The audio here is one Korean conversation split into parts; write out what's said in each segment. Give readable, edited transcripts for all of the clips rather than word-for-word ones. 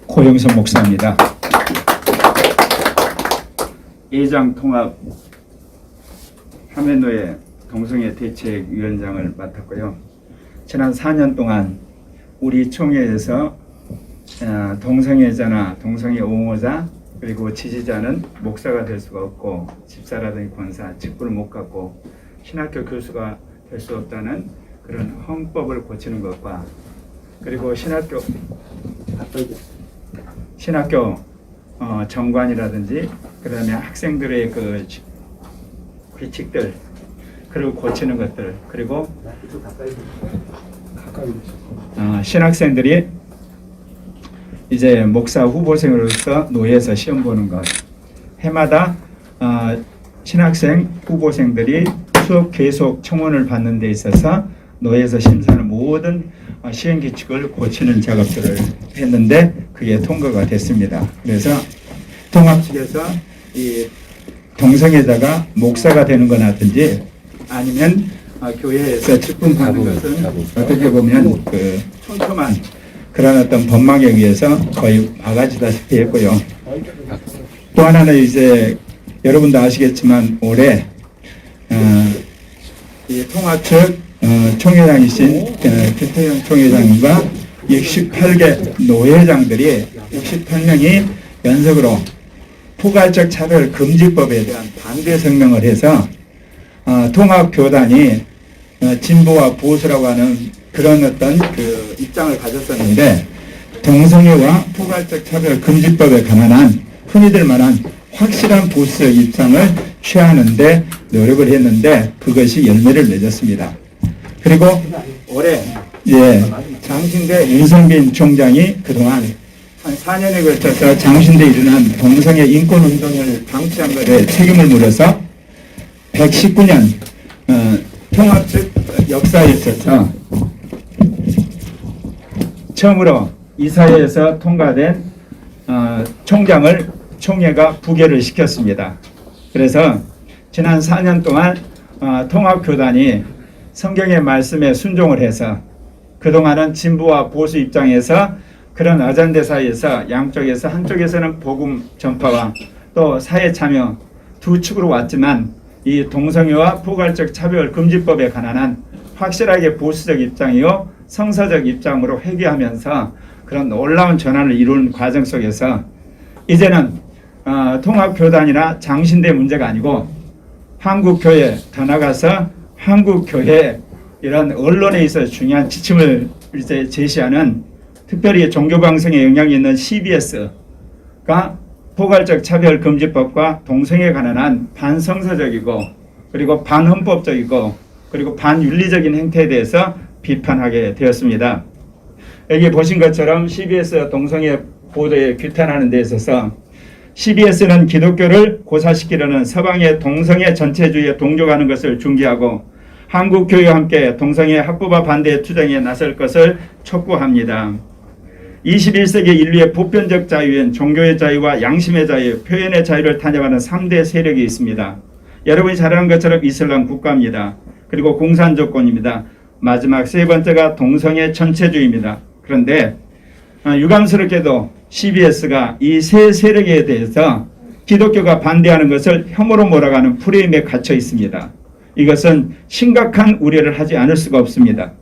고영석 목사입니다. 예장통합 하면노회 동성애 대책위원장을 맡았고요. 지난 4년 동안 우리 총회에서 동성애자나 동성애 옹호자 그리고 지지자는 목사가 될 수가 없고 집사라든지 권사, 직분을 못 갖고 신학교 교수가 될 수 없다는 그런 헌법을 고치는 것과 그리고 신학교 정관이라든지 그다음에 학생들의 그 규칙들 그리고 고치는 것들 그리고 신학생들이 이제 목사 후보생으로서 노예에서 시험 보는 것 해마다 신학생 후보생들이 수업 계속 청원을 받는 데 있어서 노예에서 심사하는 모든 시행 규칙을 고치는 작업들을 했는데 그게 통과가 됐습니다. 그래서 통합 측에서 이 동성애자가 목사가 되는 거라든지 아니면 교회에서 직분 받는 것은 어떻게 보면 그 촘촘한 그런 어떤 법망에 의해서 거의 막아지다시피 했고요. 또 하나는 이제 여러분도 아시겠지만 올해 이 통합 측 총회장이신 김태형 총회장과 68개 노회장들이 68명이 연속으로 포괄적 차별 금지법에 대한 반대 성명을 해서 통합교단이 진보와 보수라고 하는 그런 어떤 그 입장을 가졌었는데 동성애와 포괄적 차별 금지법에 관한 흔히들 말한 확실한 보수적 입장을 취하는데 노력을 했는데 그것이 열매를 맺었습니다. 그리고 올해 장신대 윤성빈 총장이 그동안 한 4년에 걸쳐서 장신대에 일어난 동성애 인권운동을 방치한 것에 책임을 물어서 119년 통합측 역사에 있어서 처음으로 이 사회에서 통과된 총장을 총회가 부결을 시켰습니다. 그래서 지난 4년 동안 통합교단이 성경의 말씀에 순종을 해서 그동안은 진보와 보수 입장에서 그런 어잔대 사이에서 양쪽에서 한쪽에서는 복음 전파와 또 사회 참여 두 축으로 왔지만 이 동성애와 포괄적 차별 금지법에 관한 확실하게 보수적 입장이요 성서적 입장으로 회귀하면서 그런 놀라운 전환을 이룬 과정 속에서 이제는 통합교단이나 장신대 문제가 아니고 한국교회 더 나아가서 한국교회 이런 언론에 있어서 중요한 지침을 이제 제시하는 특별히 종교방송에 영향이 있는 CBS가 포괄적 차별금지법과 동성애에 관한 반성서적이고 그리고 반헌법적이고 그리고 반윤리적인 행태에 대해서 비판하게 되었습니다. 여기 보신 것처럼 CBS 동성애 보도에 규탄하는 데 있어서 CBS는 기독교를 고사시키려는 서방의 동성애 전체주의에 동조하는 것을 중지하고 한국교회와 함께 동성애 합법화 반대 투쟁에 나설 것을 촉구합니다. 21세기 인류의 보편적 자유인 종교의 자유와 양심의 자유, 표현의 자유를 탄압하는 3대 세력이 있습니다. 여러분이 잘 아는 것처럼 이슬람 국가입니다. 그리고 공산조건입니다. 마지막 세 번째가 동성애 전체주의입니다. 그런데 유감스럽게도 CBS가 이 세 세력에 대해서 기독교가 반대하는 것을 혐오로 몰아가는 프레임에 갇혀 있습니다. 이것은 심각한 우려를 하지 않을 수가 없습니다.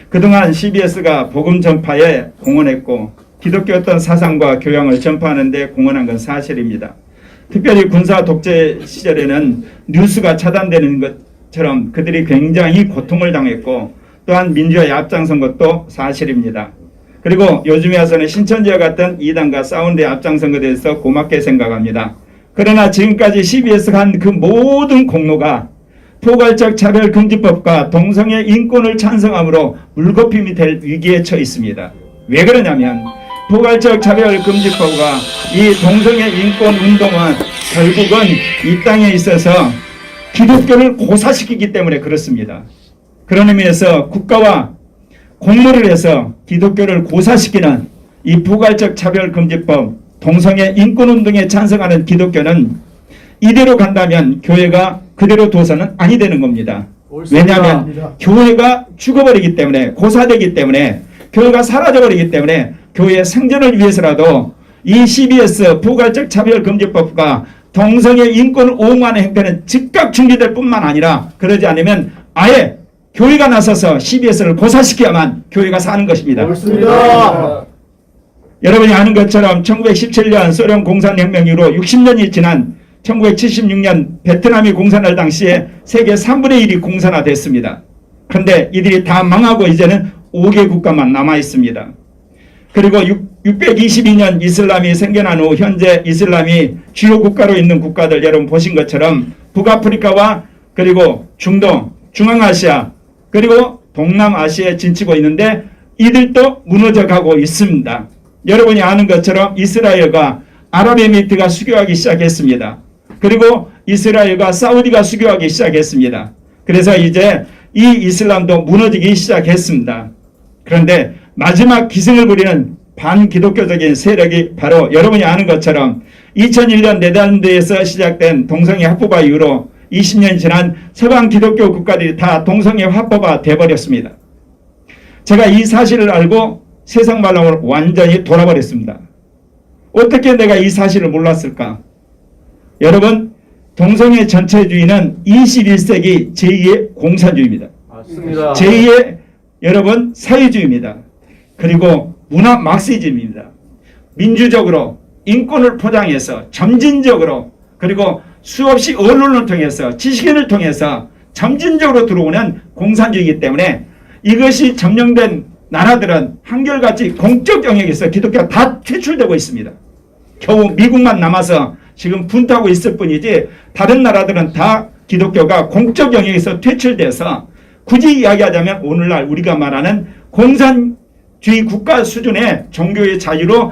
그동안 CBS가 복음 전파에 공헌했고 기독교 어떤 사상과 교양을 전파하는 데 공헌한 건 사실입니다. 특별히 군사 독재 시절에는 뉴스가 차단되는 것처럼 그들이 굉장히 고통을 당했고 또한 민주화에 앞장선 것도 사실입니다. 그리고 요즘에 와서는 신천지와 같은 이단과 싸우는 데 앞장선 것에 대해서 고맙게 생각합니다. 그러나 지금까지 CBS가 한 그 모든 공로가 포괄적 차별금지법과 동성애 인권을 찬성함으로 물거품이 될 위기에 처해 있습니다. 왜 그러냐면 포괄적 차별금지법과 이 동성애 인권운동은 결국은 이 땅에 있어서 기독교를 고사시키기 때문에 그렇습니다. 그런 의미에서 국가와 공모를 해서 기독교를 고사시키는 이 포괄적 차별금지법, 동성애 인권운동에 찬성하는 기독교는 이대로 간다면 교회가 그대로 둬서는 아니 되는 겁니다. 왜냐하면 교회가 죽어버리기 때문에 고사되기 때문에 교회가 사라져버리기 때문에 교회 생존을 위해서라도 이 CBS 부가적 차별금지법과 동성애 인권을 옹호하는 행태는 즉각 중지될 뿐만 아니라 그러지 않으면 아예 교회가 나서서 CBS를 고사시켜야만 교회가 사는 것입니다. 옳습니다. 여러분이 아는 것처럼 1917년 소련 공산혁명 이후로 60년이 지난 1976년 베트남이 공산할 당시에 세계 3분의 1이 공산화됐습니다. 그런데 이들이 다 망하고 이제는 5개 국가만 남아 있습니다. 그리고 622년 이슬람이 생겨난 후 현재 이슬람이 주요 국가로 있는 국가들 여러분 보신 것처럼 북아프리카와 그리고 중동, 중앙아시아 그리고 동남아시아에 진치고 있는데 이들도 무너져가고 있습니다. 여러분이 아는 것처럼 이스라엘과 아랍에미리트가 수교하기 시작했습니다. 그리고 이스라엘과 사우디가 수교하기 시작했습니다. 그래서 이제 이 이슬람도 무너지기 시작했습니다. 그런데 마지막 기승을 부리는 반기독교적인 세력이 바로 여러분이 아는 것처럼 2001년 네덜란드에서 시작된 동성애 합법화 이후로 20년이 지난 서방 기독교 국가들이 다 동성애 합법화 돼버렸습니다. 제가 이 사실을 알고 세상 말로 완전히 돌아버렸습니다. 어떻게 내가 이 사실을 몰랐을까? 여러분, 동성애 전체주의는 21세기 제2의 공산주의입니다. 맞습니다. 제2의 여러분 사회주의입니다. 그리고 문화 막시즘입니다. 민주적으로 인권을 포장해서 점진적으로 그리고 수없이 언론을 통해서 지식인을 통해서 점진적으로 들어오는 공산주의이기 때문에 이것이 점령된 나라들은 한결같이 공적 영역에서 기독교가 다 퇴출되고 있습니다. 겨우 미국만 남아서 지금 분투하고 있을 뿐이지 다른 나라들은 다 기독교가 공적 영역에서 퇴출돼서 굳이 이야기하자면 오늘날 우리가 말하는 공산주의 국가 수준의 종교의 자유로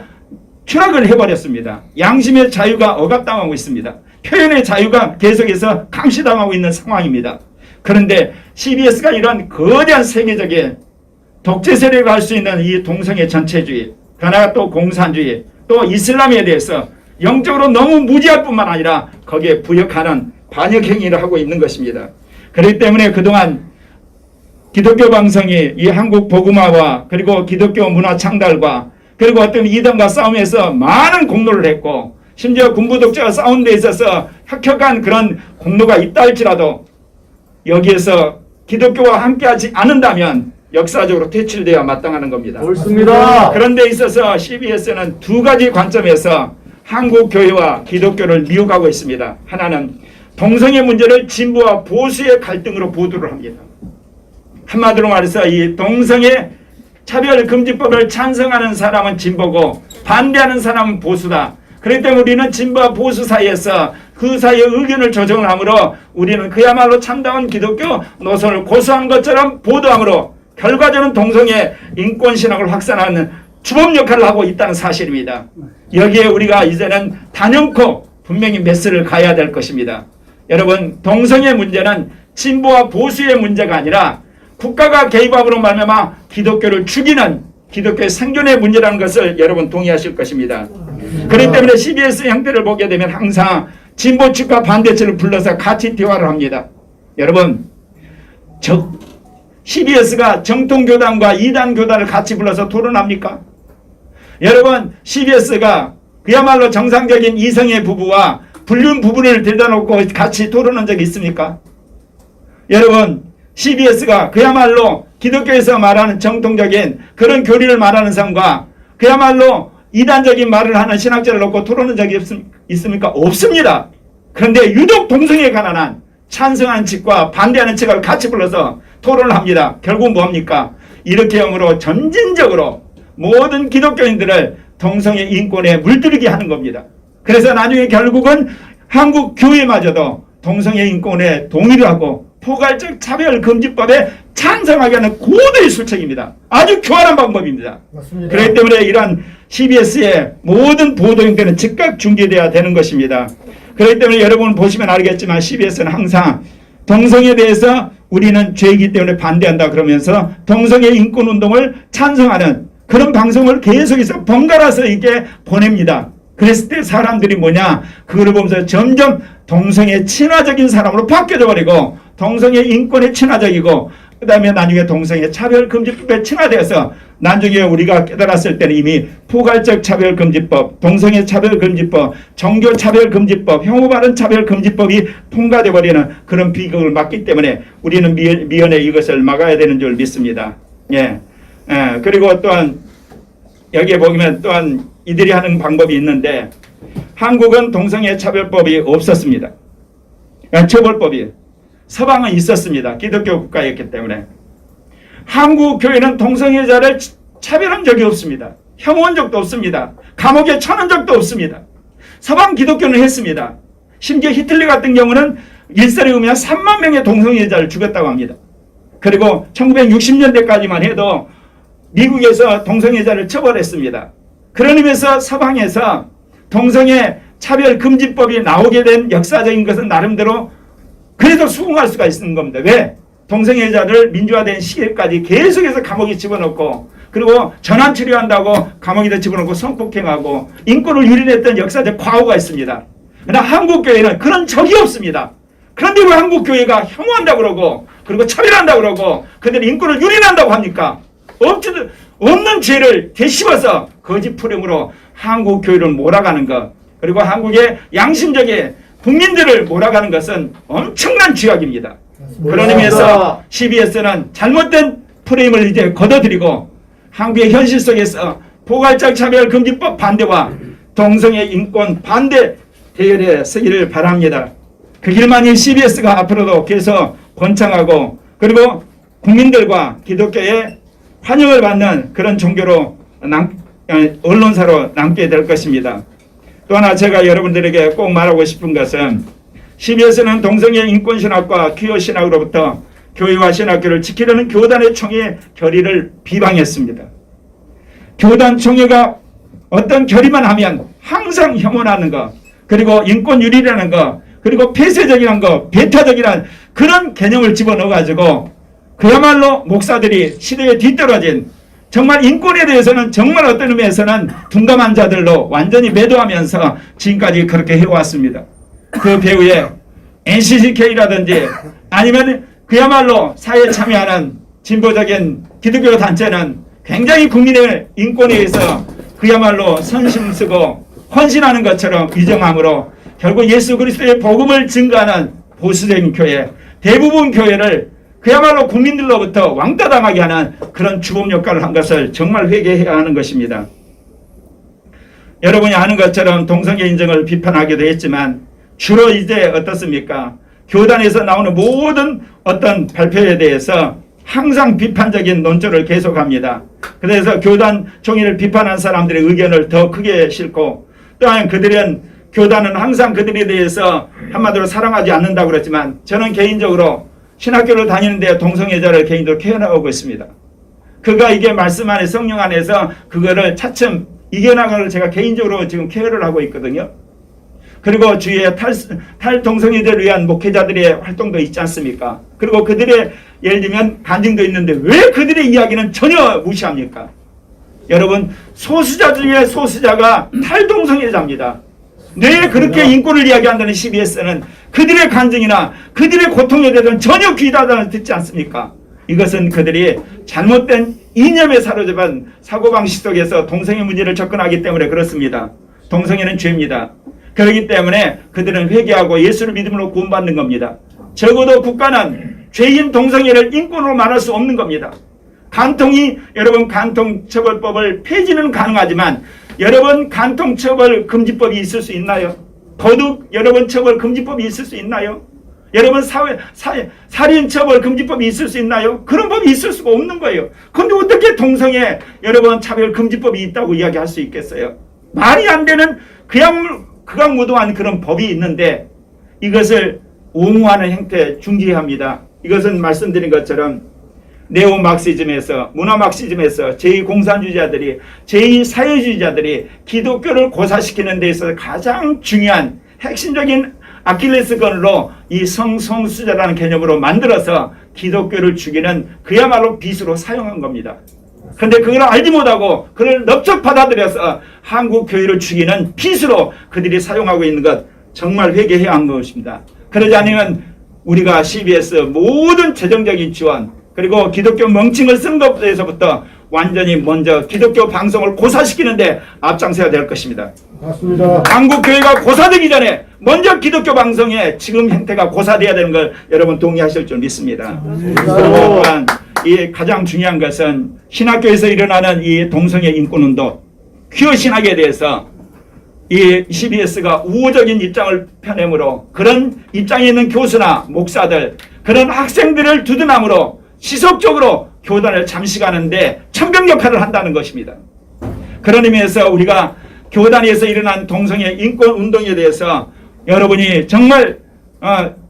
추락을 해버렸습니다. 양심의 자유가 억압당하고 있습니다. 표현의 자유가 계속해서 감시당하고 있는 상황입니다. 그런데 CBS가 이런 거대한 세계적인 독재 세력을 할 수 있는 이 동성애 전체주의, 그러나 또 공산주의, 또 이슬람에 대해서 영적으로 너무 무지할 뿐만 아니라 거기에 부역하는 반역행위를 하고 있는 것입니다. 그렇기 때문에 그동안 기독교 방송이 이 한국 복음화와 그리고 기독교 문화 창달과 그리고 어떤 이단과 싸움에서 많은 공로를 했고 심지어 군부 독재와 싸운 데 있어서 혁혁한 그런 공로가 있다 할지라도 여기에서 기독교와 함께하지 않는다면 역사적으로 퇴출되어야 마땅하는 겁니다. 옳습니다. 그런 데 있어서 CBS는 두 가지 관점에서 한국 교회와 기독교를 미혹하고 있습니다. 하나는 동성애 문제를 진보와 보수의 갈등으로 보도를 합니다. 한마디로 말해서 이 동성애 차별금지법을 찬성하는 사람은 진보고 반대하는 사람은 보수다. 그렇기 때문에 우리는 진보와 보수 사이에서 그 사이의 의견을 조정을 하므로 우리는 그야말로 참다운 기독교 노선을 고수한 것처럼 보도함으로 결과적으로 동성애 인권신학을 확산하는 주범 역할을 하고 있다는 사실입니다. 여기에 우리가 이제는 단연코 분명히 메시지를 가야 될 것입니다. 여러분, 동성애 문제는 진보와 보수의 문제가 아니라 국가가 개입함으로 말미암아 기독교를 죽이는 기독교의 생존의 문제라는 것을 여러분 동의하실 것입니다. 그렇기 때문에 CBS 형태를 보게 되면 항상 진보 측과 반대 측을 불러서 같이 대화를 합니다. 여러분, CBS가 정통교단과 이단교단을 같이 불러서 토론합니까? 여러분, CBS가 그야말로 정상적인 이성의 부부와 불륜 부부를 데려다 놓고 같이 토론한 적이 있습니까? 여러분, CBS가 그야말로 기독교에서 말하는 정통적인 그런 교리를 말하는 사람과 그야말로 이단적인 말을 하는 신학자를 놓고 토론한 적이 있습니까? 없습니다. 그런데 유독 동성애에 관한 한 찬성하는 측과 반대하는 측을 같이 불러서 토론을 합니다. 결국 뭐합니까? 이렇게 함으로 점진적으로 모든 기독교인들을 동성애 인권에 물들이게 하는 겁니다. 그래서 나중에 결국은 한국 교회마저도 동성애 인권에 동의를 하고 포괄적 차별금지법에 찬성하게 하는 고도의 술책입니다. 아주 교활한 방법입니다. 맞습니다. 그렇기 때문에 이러한 CBS의 모든 보도 형태는 즉각 중지되어야 되는 것입니다. 그렇기 때문에 여러분 보시면 알겠지만 CBS는 항상 동성애에 대해서 우리는 죄이기 때문에 반대한다 그러면서 동성애 인권운동을 찬성하는 그런 방송을 계속해서 번갈아서 이렇게 보냅니다. 그랬을 때 사람들이 뭐냐, 그걸 보면서 점점 동성애 친화적인 사람으로 바뀌어져 버리고 동성애 인권에 친화적이고 그 다음에 나중에 동성애 차별금지법에 층화되어서 나중에 우리가 깨달았을 때는 이미 포괄적 차별금지법, 동성애 차별금지법, 종교차별금지법, 혐오발언 차별금지법이 통과되어 버리는 그런 비극을 막기 때문에 우리는 미연에 이것을 막아야 되는 줄 믿습니다. 예. 그리고 또한 여기에 보면 또한 이들이 하는 방법이 있는데 한국은 동성애 차별법이 없었습니다. 처벌법이. 서방은 있었습니다. 기독교 국가였기 때문에. 한국 교회는 동성애자를 차별한 적이 없습니다. 혐오한 적도 없습니다. 감옥에 쳐넣은 적도 없습니다. 서방 기독교는 했습니다. 심지어 히틀러 같은 경우는 일설에 의하면 3만 명의 동성애자를 죽였다고 합니다. 그리고 1960년대까지만 해도 미국에서 동성애자를 처벌했습니다. 그런 의미에서 서방에서 동성애 차별금지법이 나오게 된 역사적인 것은 나름대로 그래도 수긍할 수가 있는 겁니다. 왜? 동성애자를 민주화된 시기까지 계속해서 감옥에 집어넣고 그리고 전환 치료한다고 감옥에다 집어넣고 성폭행하고 인권을 유린했던 역사적 과오가 있습니다. 그러나 한국교회는 그런 적이 없습니다. 그런데 왜 한국교회가 혐오한다고 그러고 그리고 차별한다고 그러고 그들의 인권을 유린한다고 합니까? 없는 죄를 되씹어서 거짓 프레임으로 한국교회를 몰아가는 것 그리고 한국의 양심적인 국민들을 몰아가는 것은 엄청난 죄악입니다. 그런 의미에서 CBS는 잘못된 프레임을 이제 걷어들이고 한국의 현실 속에서 포괄적 차별금지법 반대와 동성애 인권 반대 대열에 서기를 바랍니다. 그 길만이 CBS가 앞으로도 계속 번창하고 그리고 국민들과 기독교의 환영을 받는 그런 종교로 언론사로 남게 될 것입니다. 또 하나 제가 여러분들에게 꼭 말하고 싶은 것은 CBS는 동성애 인권신학과 퀴어신학으로부터 교회와 신학교를 지키려는 교단의 총회 결의를 비방했습니다. 교단 총회가 어떤 결의만 하면 항상 혐오하는 것 그리고 인권유리라는 것 그리고 폐쇄적이라는 것 배타적이라는 그런 개념을 집어넣어가지고 그야말로 목사들이 시대에 뒤떨어진 정말 인권에 대해서는 정말 어떤 의미에서는 둔감한 자들로 완전히 매도하면서 지금까지 그렇게 해왔습니다. 그 배후에 NCCK라든지 아니면 그야말로 사회에 참여하는 진보적인 기독교 단체는 굉장히 국민의 인권에 의해서 그야말로 선심 쓰고 헌신하는 것처럼 위정함으로 결국 예수 그리스도의 복음을 증거하는 보수적인 교회 대부분 교회를 그야말로 국민들로부터 왕따당하게 하는 그런 주범 역할을 한 것을 정말 회개해야 하는 것입니다. 여러분이 아는 것처럼 동성애 인정을 비판하기도 했지만 주로 이제 어떻습니까? 교단에서 나오는 모든 어떤 발표에 대해서 항상 비판적인 논조를 계속합니다. 그래서 교단 총회를 비판한 사람들의 의견을 더 크게 싣고 또한 교단은 항상 그들에 대해서 한마디로 사랑하지 않는다고 그랬지만 저는 개인적으로 신학교를 다니는데 동성애자를 개인적으로 케어나가고 있습니다. 그가 이게 말씀 안에 성령 안에서 그거를 차츰 이겨나가를 제가 개인적으로 지금 케어를 하고 있거든요. 그리고 주위에 탈동성애자를 위한 목회자들의 활동도 있지 않습니까? 그리고 그들의 예를 들면 간증도 있는데 왜 그들의 이야기는 전혀 무시합니까? 여러분 소수자 중에 소수자가 탈동성애자입니다. 왜 그렇게 인권을 이야기한다는 CBS는 그들의 간증이나 그들의 고통에 대해서는 전혀 귀담아 듣지 않습니까? 이것은 그들이 잘못된 이념에 사로잡은 사고방식 속에서 동성애 문제를 접근하기 때문에 그렇습니다. 동성애는 죄입니다. 그렇기 때문에 그들은 회개하고 예수를 믿음으로 구원받는 겁니다. 적어도 국가는 죄인 동성애를 인권으로 말할 수 없는 겁니다. 여러분 간통처벌법을 폐지는 가능하지만 여러분 간통처벌 금지법이 있을 수 있나요? 도둑 여러분 처벌 금지법이 있을 수 있나요? 여러분 살인처벌 금지법이 있을 수 있나요? 그런 법이 있을 수가 없는 거예요. 그런데 어떻게 동성애 여러분 차별 금지법이 있다고 이야기할 수 있겠어요? 말이 안 되는 극악무도한 그런 법이 있는데 이것을 옹호하는 행태 중지해야 합니다. 이것은 말씀드린 것처럼 네오막시즘에서 문화막시즘에서 제2공산주의자들이 제2사회주의자들이 기독교를 고사시키는 데 있어서 가장 중요한 핵심적인 아킬레스건으로 이 성소수자라는 개념으로 만들어서 기독교를 죽이는 그야말로 빗으로 사용한 겁니다. 그런데 그걸 알지 못하고 그걸 넓적 받아들여서 한국 교회를 죽이는 빗으로 그들이 사용하고 있는 것 정말 회개해야 하는 것입니다. 그러지 않으면 우리가 CBS 모든 재정적인 지원 그리고 기독교 명칭을 쓴 것에서부터 완전히 먼저 기독교 방송을 고사시키는데 앞장서야 될 것입니다. 맞습니다. 한국교회가 고사되기 전에 먼저 기독교 방송의 지금 형태가 고사돼야 되는 걸 여러분 동의하실 줄 믿습니다. 또한 이 가장 중요한 것은 신학교에서 일어나는 이 동성애 인권운동, 퀴어 신학에 대해서 이 CBS가 우호적인 입장을 펴내므로 그런 입장에 있는 교수나 목사들, 그런 학생들을 두둔함으로 지속적으로 교단을 잠식하는데 천병 역할을 한다는 것입니다. 그런 의미에서 우리가 교단에서 일어난 동성애 인권 운동에 대해서 여러분이 정말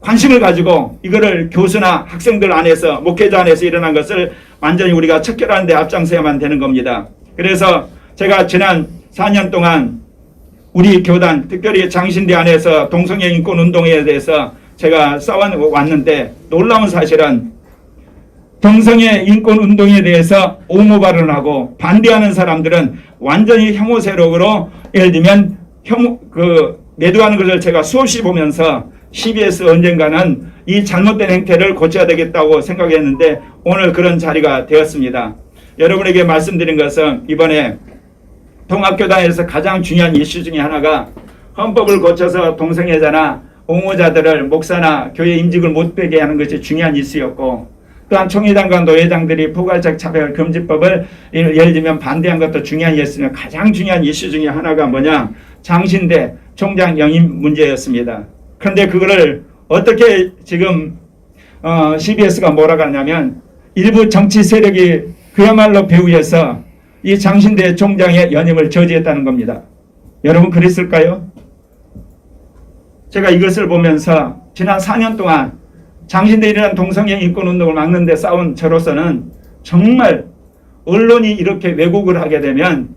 관심을 가지고 이거를 교수나 학생들 안에서 목회자 안에서 일어난 것을 완전히 우리가 척결하는 데 앞장서야만 되는 겁니다. 그래서 제가 지난 4년 동안 우리 교단 특별히 장신대 안에서 동성애 인권 운동에 대해서 제가 싸워왔는데 놀라운 사실은 동성애 인권 운동에 대해서 옹호 발언하고 반대하는 사람들은 완전히 혐오 세력으로 예를 들면 매도하는 것을 제가 수없이 보면서 CBS 언젠가는 이 잘못된 행태를 고쳐야 되겠다고 생각했는데 오늘 그런 자리가 되었습니다. 여러분에게 말씀드린 것은 이번에 통합교단에서 가장 중요한 이슈 중에 하나가 헌법을 고쳐서 동성애자나 옹호자들을 목사나 교회 임직을 못 되게 하는 것이 중요한 이슈였고 또한 총회장과 노회장들이 포괄적 차별 금지법을 예를 들면 반대한 것도 중요한 이슈였으며 가장 중요한 이슈 중에 하나가 뭐냐 장신대 총장 영임 문제였습니다. 그런데 그거를 어떻게 지금 CBS가 뭐라고 하냐면 일부 정치 세력이 그야말로 배후에서 이 장신대 총장의 연임을 저지했다는 겁니다. 여러분 그랬을까요? 제가 이것을 보면서 지난 4년 동안 장신대에 일어난 동성애 인권운동을 막는 데 싸운 저로서는 정말 언론이 이렇게 왜곡을 하게 되면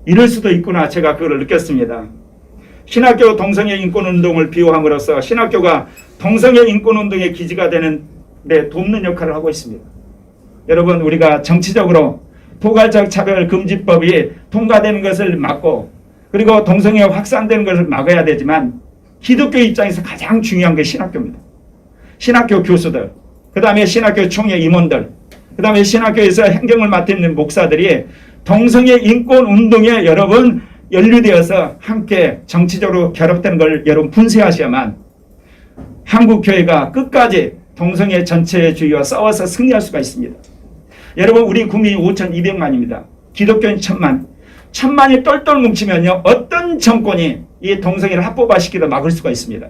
이럴 수도 있구나 제가 그걸 느꼈습니다. 신학교 동성애 인권운동을 비호함으로써 신학교가 동성애 인권운동의 기지가 되는 데 돕는 역할을 하고 있습니다. 여러분 우리가 정치적으로 포괄적 차별금지법이 통과되는 것을 막고 그리고 동성애 확산되는 것을 막아야 되지만 기독교 입장에서 가장 중요한 게 신학교입니다. 신학교 교수들, 그 다음에 신학교 총회 임원들, 그 다음에 신학교에서 행정을 맡아 있는 목사들이 동성애 인권 운동에 여러분 연루되어서 함께 정치적으로 결합되는 걸 여러분 분쇄하셔야만 한국교회가 끝까지 동성애 전체의 주의와 싸워서 승리할 수가 있습니다. 여러분 우리 국민이 5,200만입니다. 기독교인 1,000만. 1,000만이 똘똘 뭉치면요 어떤 정권이 이 동성애를 합법화시키려 막을 수가 있습니다.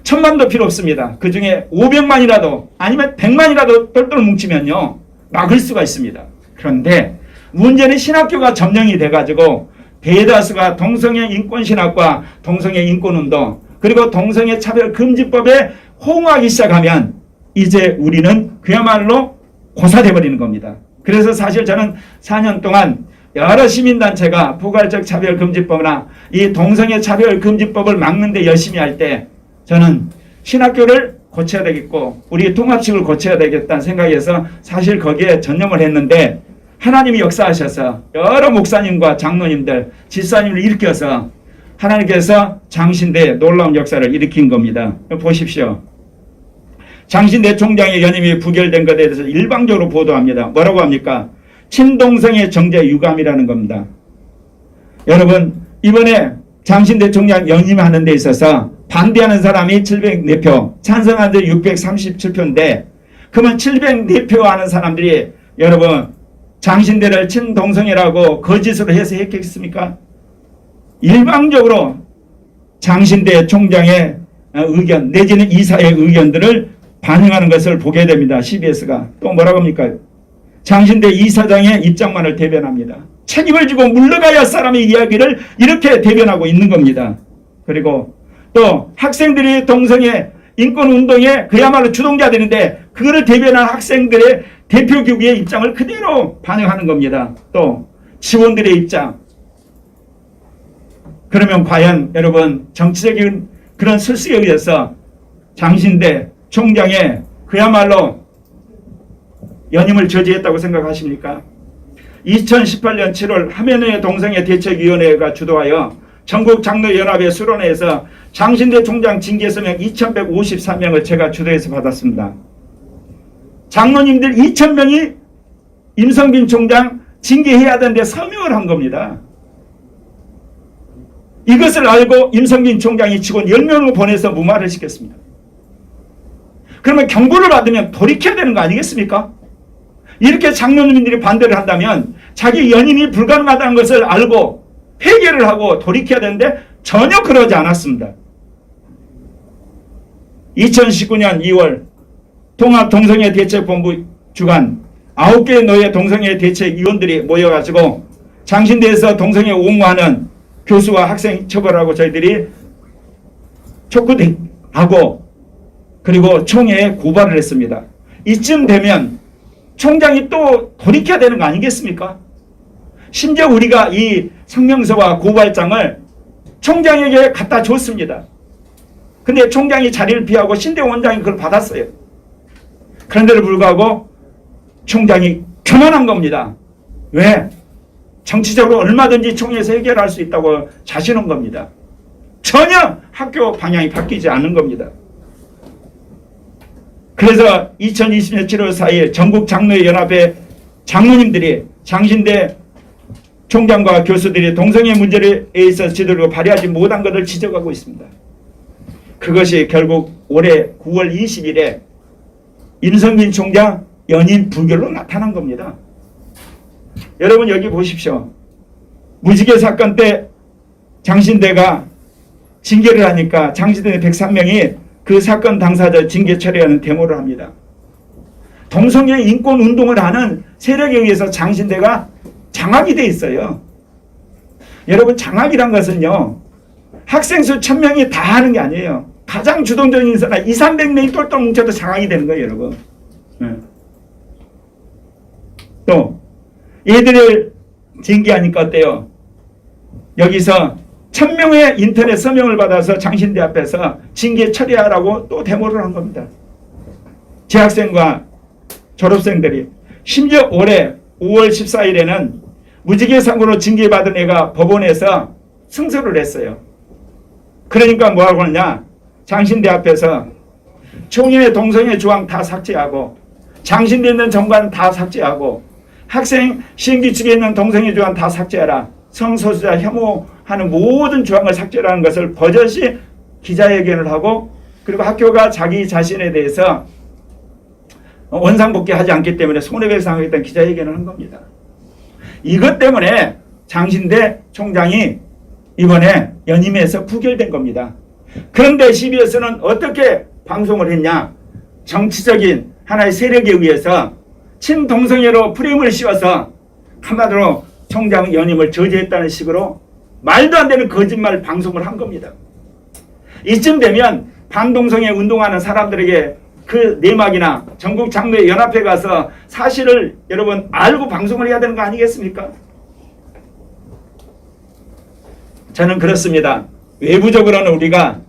1,000만도 필요 없습니다. 그 중에 500만이라도 아니면 100만이라도 똘똘 뭉치면요 막을 수가 있습니다. 그런데 문제는 신학교가 점령이 돼가지고 대다수가 동성애 인권신학과 동성애 인권운동 그리고 동성애 차별금지법에 호응하기 시작하면 이제 우리는 그야말로 고사돼 버리는 겁니다. 그래서 사실 저는 4년 동안 여러 시민단체가 포괄적 차별금지법이나 이 동성애 차별금지법을 막는 데 열심히 할 때 저는 신학교를 고쳐야 되겠고 우리 통합식을 고쳐야 되겠다는 생각에서 사실 거기에 전념을 했는데 하나님이 역사하셔서 여러 목사님과 장로님들, 집사님을 일으켜서 하나님께서 장신대에 놀라운 역사를 일으킨 겁니다. 보십시오. 장신대 총장의 연임이 부결된 것에 대해서 일방적으로 보도합니다. 뭐라고 합니까? 친동성애 정제 유감이라는 겁니다. 여러분 이번에 장신대 총장 연임하는 데 있어서 반대하는 사람이 704표, 찬성하는 사람이 637표인데 그러면 704표 하는 사람들이 여러분 장신대를 친동성애라고 거짓으로 해서 했겠습니까? 일방적으로 장신대 총장의 의견 내지는 이사의 의견들을 반영하는 것을 보게 됩니다. CBS가. 또 뭐라고 합니까? 장신대 이사장의 입장만을 대변합니다. 책임을 지고 물러가야 할 사람의 이야기를 이렇게 대변하고 있는 겁니다. 그리고 또 학생들이 동성애 인권운동에 그야말로 주동자들인데 그거를 대변한 학생들의 대표기구의 입장을 그대로 반영하는 겁니다. 또 지원들의 입장. 그러면 과연 여러분 정치적인 그런 술수에 의해서 장신대 총장의 그야말로 연임을 저지했다고 생각하십니까? 2018년 7월 하면회 동성애 대책위원회가 주도하여 전국장로연합의 수련회에서 장신대 총장 징계 서명 2153명을 제가 주도해서 받았습니다. 장로님들 2,000명이 임성빈 총장 징계해야 되는데 서명을 한 겁니다. 이것을 알고 임성빈 총장이 직원 10명을 보내서 무마를 시켰습니다. 그러면 경고를 받으면 돌이켜야 되는 거 아니겠습니까? 이렇게 장로님들이 반대를 한다면 자기 연임이 불가능하다는 것을 알고 회개를 하고 돌이켜야 되는데 전혀 그러지 않았습니다. 2019년 2월 통합 동성애 대책본부 주관 9개의 노예 동성애 대책위원들이 모여가지고 장신대에서 동성애 옹호하는 교수와 학생 처벌하고 저희들이 촉구하고 그리고 총회에 고발을 했습니다. 이쯤 되면 총장이 또 돌이켜야 되는 거 아니겠습니까? 심지어 우리가 이 성명서와 고발장을 총장에게 갖다 줬습니다. 근데 총장이 자리를 피하고 신대 원장이 그걸 받았어요. 그런데도 불구하고 총장이 교만한 겁니다. 왜? 정치적으로 얼마든지 총회에서 해결할 수 있다고 자신한 겁니다. 전혀 학교 방향이 바뀌지 않은 겁니다. 그래서 2020년 7월 4일 전국 장로연합회 장로님들이 장신대 총장과 교수들이 동성애 문제에 있어서 제대로 발휘하지 못한 것을 지적하고 있습니다. 그것이 결국 올해 9월 20일에 임성빈 총장 연임 불결로 나타난 겁니다. 여러분 여기 보십시오. 무지개 사건 때 장신대가 징계를 하니까 장신대 103명이 그 사건 당사자 징계 처리하는 데모를 합니다. 동성애 인권 운동을 하는 세력에 의해서 장신대가 장악이 돼 있어요. 여러분 장악이란 것은요. 학생 수 1000명이 다 하는 게 아니에요. 가장 주동적인 인사나 200~300명이 똘똘 뭉쳐도 장악이 되는 거예요. 여러분. 네. 또 얘들을 징계하니까 어때요? 여기서 1000명의 인터넷 서명을 받아서 장신대 앞에서 징계 처리하라고 또 데모를 한 겁니다. 재학생과 졸업생들이 심지어 올해 5월 14일에는 무지개 사고로 징계받은 애가 법원에서 승소를 했어요. 그러니까 뭐하고 하냐? 장신대 앞에서 총회 동성애 조항 다 삭제하고 장신대 있는 정관 다 삭제하고 학생 시행규칙에 있는 동성애 조항 다 삭제하라. 성소수자 혐오하는 모든 조항을 삭제하는 것을 버젓이 기자회견을 하고 그리고 학교가 자기 자신에 대해서 원상복귀하지 않기 때문에 손해배상하겠다는 기자회견을 한 겁니다. 이것 때문에 장신대 총장이 이번에 연임에서 부결된 겁니다. 그런데 CBS는 어떻게 방송을 했냐? 정치적인 하나의 세력에 의해서 친동성애로 프레임을 씌워서 한마디로 총장 연임을 저지했다는 식으로 말도 안 되는 거짓말 방송을 한 겁니다. 이쯤 되면 반동성애 운동하는 사람들에게 그 내막이나 전국 장로회 연합회 가서 사실을 여러분 알고 방송을 해야 되는 거 아니겠습니까? 저는 그렇습니다. 외부적으로는 우리가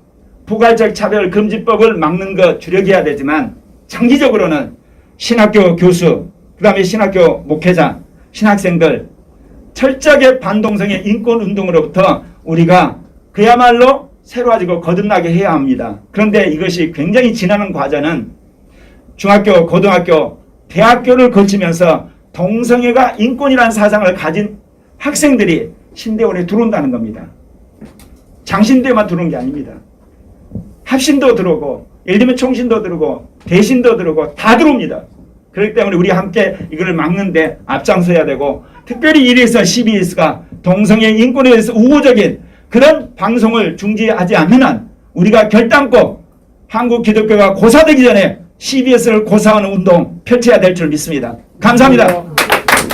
포괄적 차별 금지법을 막는 거 주력해야 되지만 장기적으로는 신학교 교수, 그 다음에 신학교 목회자, 신학생들 철저하게 반동성애 인권운동으로부터 우리가 그야말로 새로워지고 거듭나게 해야 합니다. 그런데 이것이 굉장히 지나는 과정은 중학교, 고등학교, 대학교를 거치면서 동성애가 인권이라는 사상을 가진 학생들이 신대원에 들어온다는 겁니다. 장신대만 들어온 게 아닙니다. 합신도 들어오고 예를 들면 총신도 들어오고 대신도 들어오고 다 들어옵니다. 그렇기 때문에 우리 함께 이걸 막는데 앞장서야 되고 특별히 이래서 CBS가 동성애 인권에 대해서 우호적인 그런 방송을 중지하지 않는 한 우리가 결단코 한국 기독교가 고사되기 전에 CBS를 고사하는 운동 펼쳐야 될 줄 믿습니다. 감사합니다.